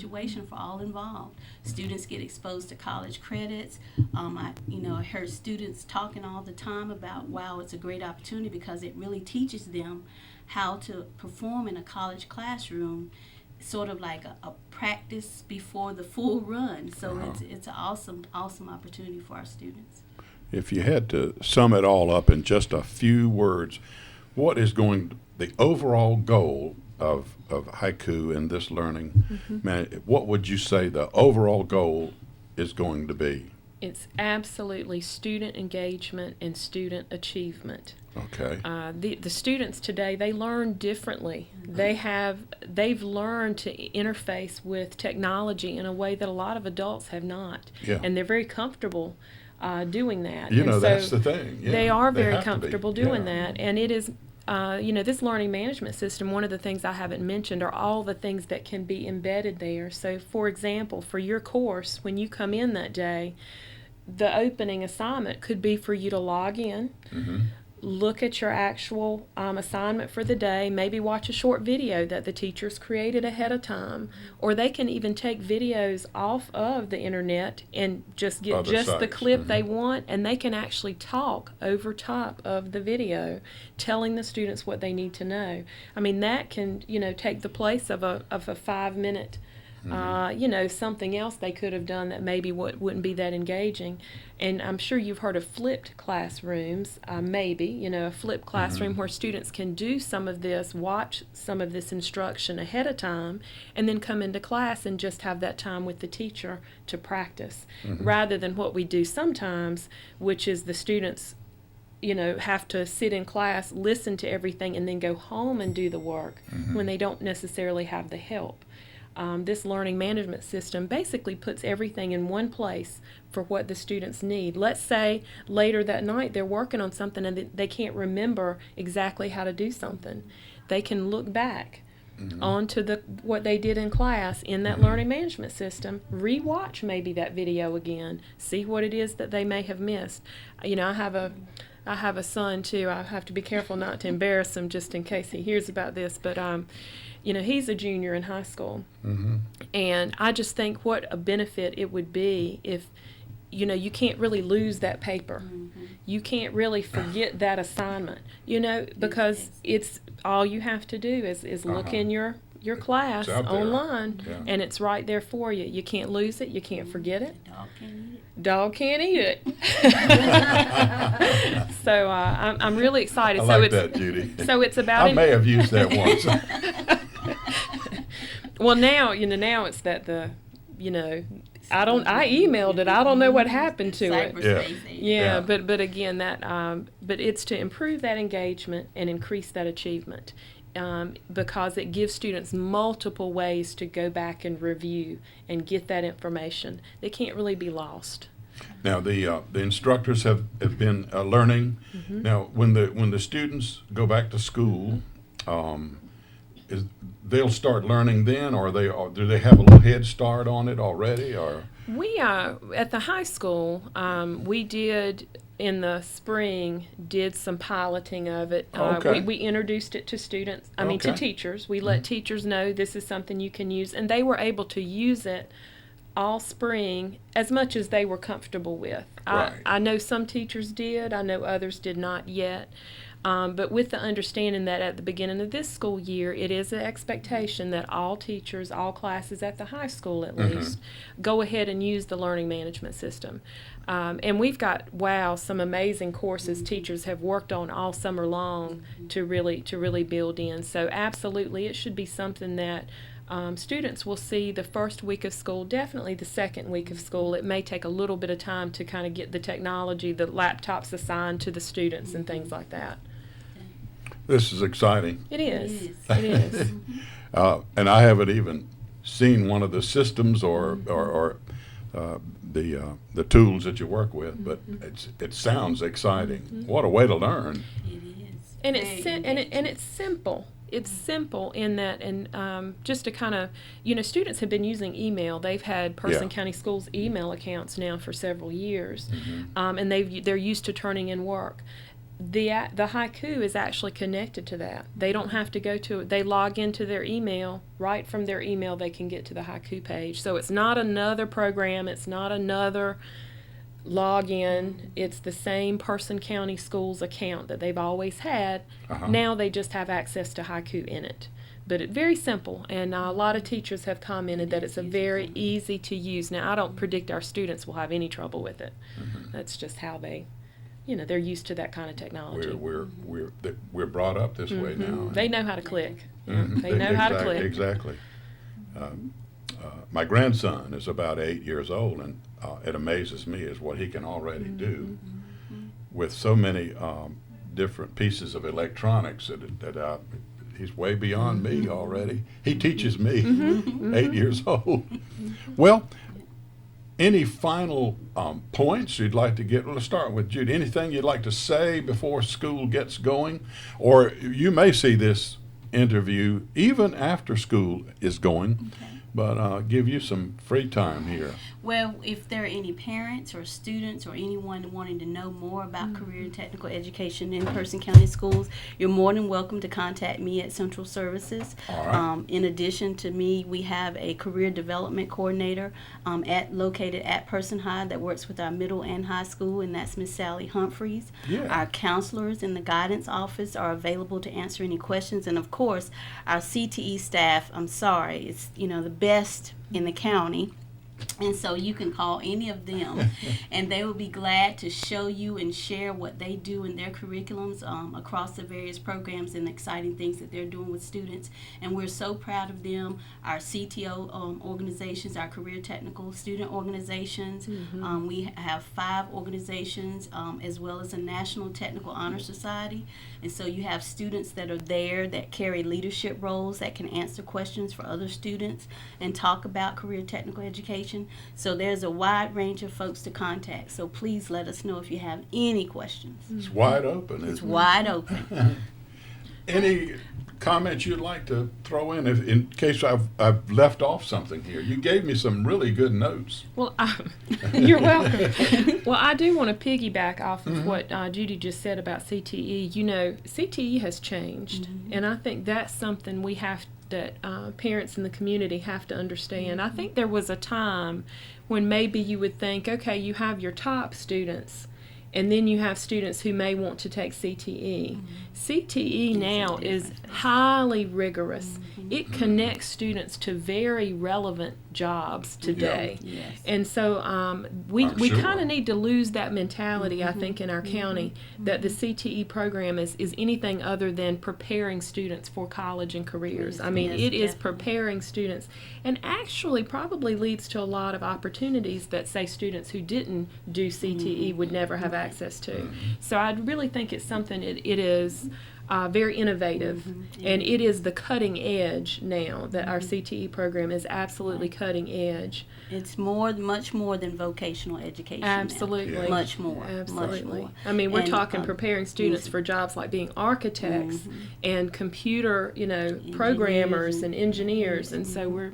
situation for all involved. Students get exposed to college credits. I heard students talking all the time about, wow, it's a great opportunity because it really teaches them how to perform in a college classroom, sort of like a practice before the full run. So it's an awesome opportunity for our students. If you had to sum it all up in just a few words, what is the overall goal of haiku in this learning? Man, what would you say the overall goal is going to be? It's absolutely student engagement and student achievement. Okay. The students today, they learn differently. They've learned to interface with technology in a way that a lot of adults have not. Yeah. And they're very comfortable doing that. You and know, so that's the thing. Yeah, they are they very have to be. comfortable doing Yeah. that. And it is, this learning management system, one of the things I haven't mentioned are all the things that can be embedded there. So, for example, for your course, when you come in that day, the opening assignment could be for you to log in, look at your actual assignment for the day, maybe watch a short video that the teachers created ahead of time, or they can even take videos off of the internet and just get Other just the sites. clip they want, and they can actually talk over top of the video, telling the students what they need to know. I mean, that can, take the place of a 5-minute something else they could have done that maybe wouldn't be that engaging. And I'm sure you've heard of flipped classrooms, maybe, a flipped classroom where students can do some of this, watch some of this instruction ahead of time, and then come into class and just have that time with the teacher to practice, rather than what we do sometimes, which is the students have to sit in class, listen to everything, and then go home and do the work when they don't necessarily have the help. This learning management system basically puts everything in one place for what the students need. Let's say later that night they're working on something and they can't remember exactly how to do something. They can look back onto what they did in class in that learning management system, rewatch maybe that video again, see what it is that they may have missed. I have a son too. I have to be careful not to embarrass him just in case he hears about this, but he's a junior in high school. And I just think what a benefit it would be if, you can't really lose that paper. You can't really forget that assignment, because it's all you have to do is look in your class online, and it's right there for you. You can't lose it. You can't forget it. Dog can't eat it. So I'm really excited. I like that, Judy. So it's about. I may have used that once. Well, now it's that I emailed it. I don't know what happened to it. Yeah. But again, but it's to improve that engagement and increase that achievement. Because it gives students multiple ways to go back and review and get that information. They can't really be lost. Now the instructors have been learning. Now when the students go back to school, they'll start learning then, or do they have a little head start on it already? Or we at the high school, we did. In the spring, did some piloting of it. We introduced it to students, to teachers. We let teachers know this is something you can use, and they were able to use it all spring as much as they were comfortable with. Right. I know some teachers did. I know others did not yet. But with the understanding that at the beginning of this school year, it is an expectation that all teachers, all classes at the high school at least, go ahead and use the learning management system. And we've got, some amazing courses teachers have worked on all summer long to really build in. So absolutely, it should be something that students will see the first week of school, definitely the second week of school. It may take a little bit of time to kind of get the technology, the laptops assigned to the students and things like that. this is exciting. It is. It is. And I haven't even seen one of the systems or the tools that you work with, but it sounds exciting. What a way to learn! It is. And it's simple. It's simple in that, and just to kind of, students have been using email. They've had Person County Schools email accounts now for several years, and they're used to turning in work. the haiku is actually connected to that. They don't have to go to it. They log into their email. Right from their email, they can get to the haiku page. So it's not another program. It's not another login. It's the same Person County Schools account that they've always had. Now they just have access to haiku in it. But it's very simple, and a lot of teachers have commented that it's a very easy to use. Now, I don't predict our students will have any trouble with it. That's just how they, they're used to that kind of technology. We're brought up this way now. They know how to click. They know how to click. Exactly. My grandson is about 8 years old, and it amazes me is what he can already do with so many different pieces of electronics that he's way beyond me already. He teaches me, 8 years old. Well, any final points you'd like to get? Well, let's start with Judy. Anything you'd like to say before school gets going? Or you may see this interview even after school is going, but give you some free time here. Well, if there are any parents or students or anyone wanting to know more about career and technical education in Person County Schools, you're more than welcome to contact me at Central Services. All right. In addition to me, we have a career development coordinator located at Person High that works with our middle and high school, and that's Miss Sally Humphreys. Yeah. Our counselors in the guidance office are available to answer any questions, and of course, our CTE staff, it's the best in the county. And so you can call any of them, and they will be glad to show you and share what they do in their curriculums across the various programs and exciting things that they're doing with students. And we're so proud of them. Our CTO organizations, our career technical student organizations, we have 5 organizations as well as a National Technical Honor Society. And so you have students that are there that carry leadership roles that can answer questions for other students and talk about career technical education. So there's a wide range of folks to contact. So please let us know if you have any questions. It's wide open. It's wide open. Any comments you'd like to throw in case I've left off something here? You gave me some really good notes. Well, you're welcome. Well, I do want to piggyback off of what Judy just said about CTE. CTE has changed, and I think that's something that parents in the community have to understand. I think there was a time when maybe you would think, okay, you have your top students, and then you have students who may want to take CTE. CTE now is highly rigorous. It connects students to very relevant jobs today. Yes. And so we kind of need to lose that mentality, I think, in our county, that the CTE program is anything other than preparing students for college and careers. I mean, it is preparing students, and actually probably leads to a lot of opportunities that, say, students who didn't do CTE would never have access to. So I really think it's something, it is very innovative, and it is the cutting edge now that our CTE program is absolutely cutting edge. It's much more than vocational education. Absolutely. Now. Much more. Absolutely. Much more. I mean, we're talking preparing students for jobs like being architects and computer, programmers and engineers, and so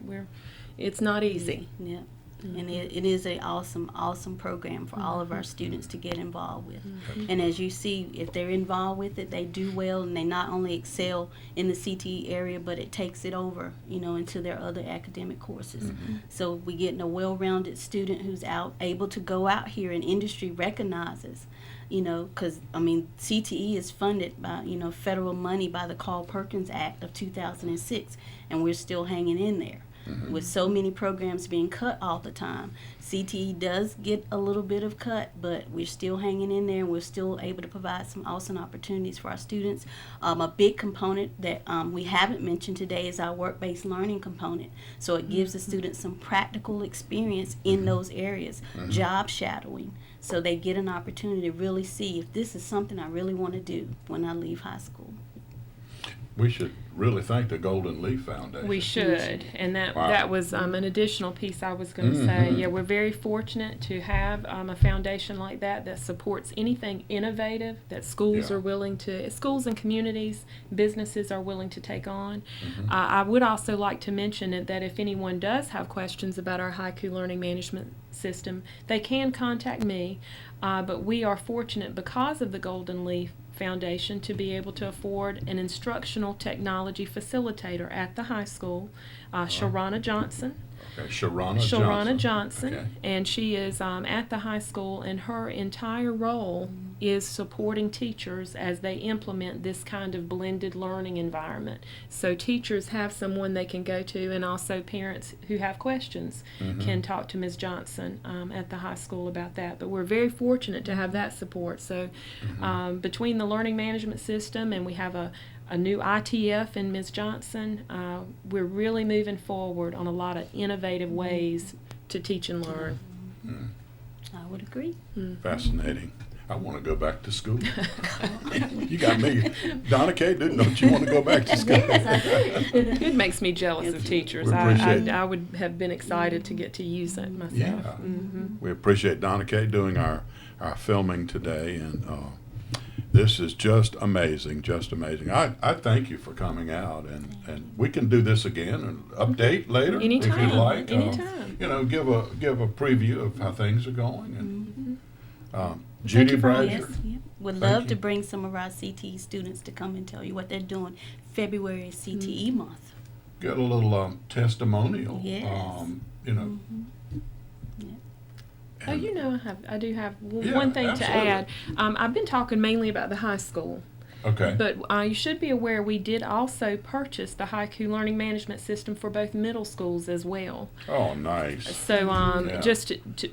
it's not easy. Yeah. And it is an awesome program for all of our students to get involved with. And as you see, if they're involved with it, they do well, and they not only excel in the CTE area, but it takes it over, into their other academic courses. So we getting a well-rounded student who's able to go out here, and industry recognizes, because, CTE is funded by, federal money by the Carl Perkins Act of 2006, and we're still hanging in there. With so many programs being cut all the time, CTE does get a little bit of cut, but we're still hanging in there, and we're still able to provide some awesome opportunities for our students. A big component that we haven't mentioned today is our work-based learning component. So it gives the students some practical experience in those areas, job shadowing, so they get an opportunity to really see if this is something I really want to do when I leave high school. We should really thank the Golden Leaf Foundation. We should, and that was an additional piece I was going to say. Yeah, we're very fortunate to have a foundation like that supports anything innovative that schools are willing to, schools and communities, businesses are willing to take on. I would also like to mention that if anyone does have questions about our haiku learning management system, they can contact me, but we are fortunate because of the Golden Leaf foundation to be able to afford an instructional technology facilitator at the high school, Sharana Johnson. Okay, Sharana Johnson. Okay. And she is at the high school, and her entire role is supporting teachers as they implement this kind of blended learning environment. So teachers have someone they can go to, and also parents who have questions can talk to Ms. Johnson at the high school about that. But we're very fortunate to have that support. So between the learning management system, and we have a new ITF in Ms. Johnson, we're really moving forward on a lot of innovative ways to teach and learn. I would agree. Fascinating. I want to go back to school. You got me. Donna Kay, don't you want to go back to school? Yes, I do. It makes me jealous of teachers. We appreciate I would have been excited to get to use it myself. Yeah. We appreciate Donna Kay doing our filming today, and this is just amazing, just amazing. I thank you for coming out, and we can do this again and update later Anytime. if you'd like. Anytime. Give a preview of how things are going. And Judy Judy Bradsher. Yes, yeah. Would love to bring some of our CTE students to come and tell you what they're doing. February is CTE month. Get a little testimonial. Yes. Yeah. I do have Yeah, one thing absolutely. to add. I've been talking mainly about the high school. Okay. But you should be aware we did also purchase the Haiku learning management system for both middle schools as well. Oh, nice. So Yeah.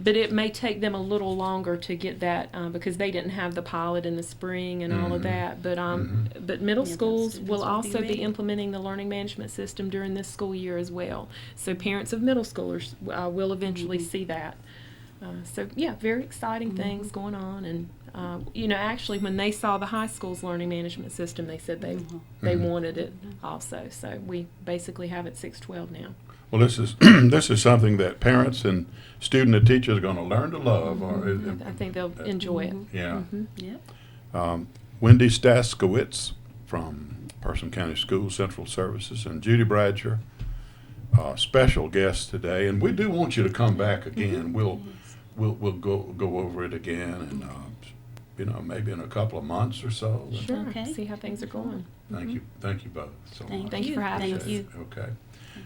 but it may take them a little longer to get that because they didn't have the pilot in the spring and all of that. But middle Yeah, schools those will students will be also be ready. implementing the learning management system during this school year as well. So parents of middle schoolers will eventually see that. So yeah, very exciting things going on, and actually when they saw the high school's learning management system, they said they wanted it also. So we basically have it 612 now. Well, this is this is something that parents and student and teachers are going to learn to love. I think they'll enjoy it. Yeah. Yep. Wendy Staskiewicz from Person County Schools Central Services, and Judy Bradsher, special guests today. And we do want you to come back again. We'll go over it again, and maybe in a couple of months or so. Sure. Okay. See how things are going. Thank you both so much. Thank you for having Thank us. you. Okay.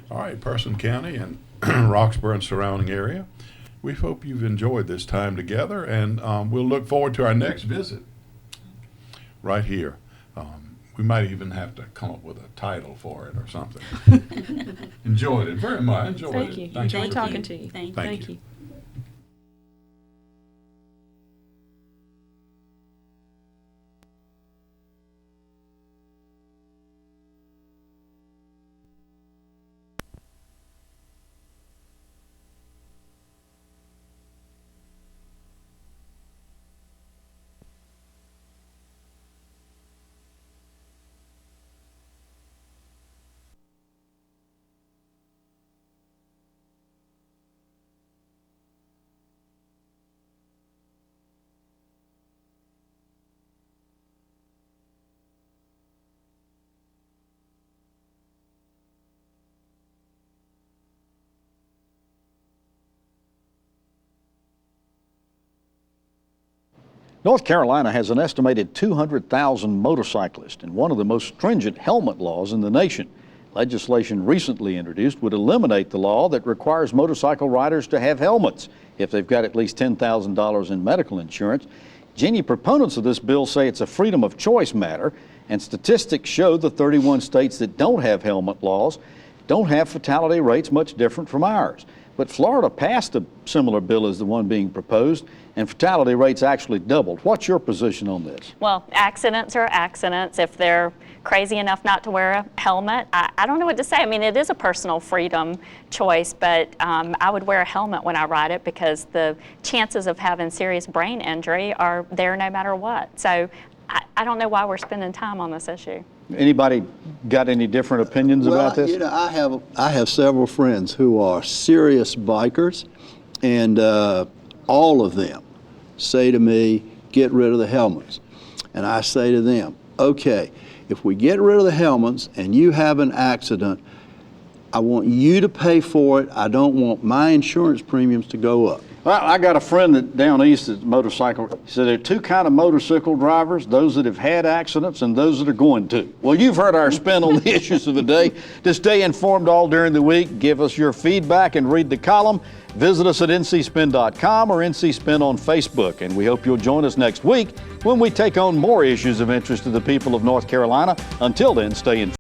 All right, Person County and Roxborough and surrounding area. We hope you've enjoyed this time together, and we'll look forward to our next visit right here. We might even have to come up with a title for it or something. Enjoyed it very much. Enjoyed Thank it. you. Thank Enjoyed you. talking to you. Thank you. North Carolina has an estimated 200,000 motorcyclists and one of the most stringent helmet laws in the nation. Legislation recently introduced would eliminate the law that requires motorcycle riders to have helmets if they've got at least $10,000 in medical insurance. Jenny, proponents of this bill say it's a freedom of choice matter, and statistics show the 31 states that don't have helmet laws don't have fatality rates much different from ours. But Florida passed a similar bill as the one being proposed, and fatality rates actually doubled. What's your position on this? Well, accidents are accidents. If they're crazy enough not to wear a helmet, I don't know what to say. I mean, it is a personal freedom choice, but I would wear a helmet when I ride it because the chances of having serious brain injury are there no matter what. So I don't know why we're spending time on this issue. Anybody got any different opinions about this? You know, I have several friends who are serious bikers, and all of them say to me, get rid of the helmets. And I say to them, okay, if we get rid of the helmets and you have an accident, I want you to pay for it. I don't want my insurance premiums to go up. Well, I got a friend that down east that's motorcycle. He said there are two kind of motorcycle drivers, those that have had accidents and those that are going to. Well, you've heard our spin on the issues of the day. To stay informed all during the week, give us your feedback and read the column. Visit us at ncspin.com or ncspin on Facebook. And we hope you'll join us next week when we take on more issues of interest to the people of North Carolina. Until then, stay informed.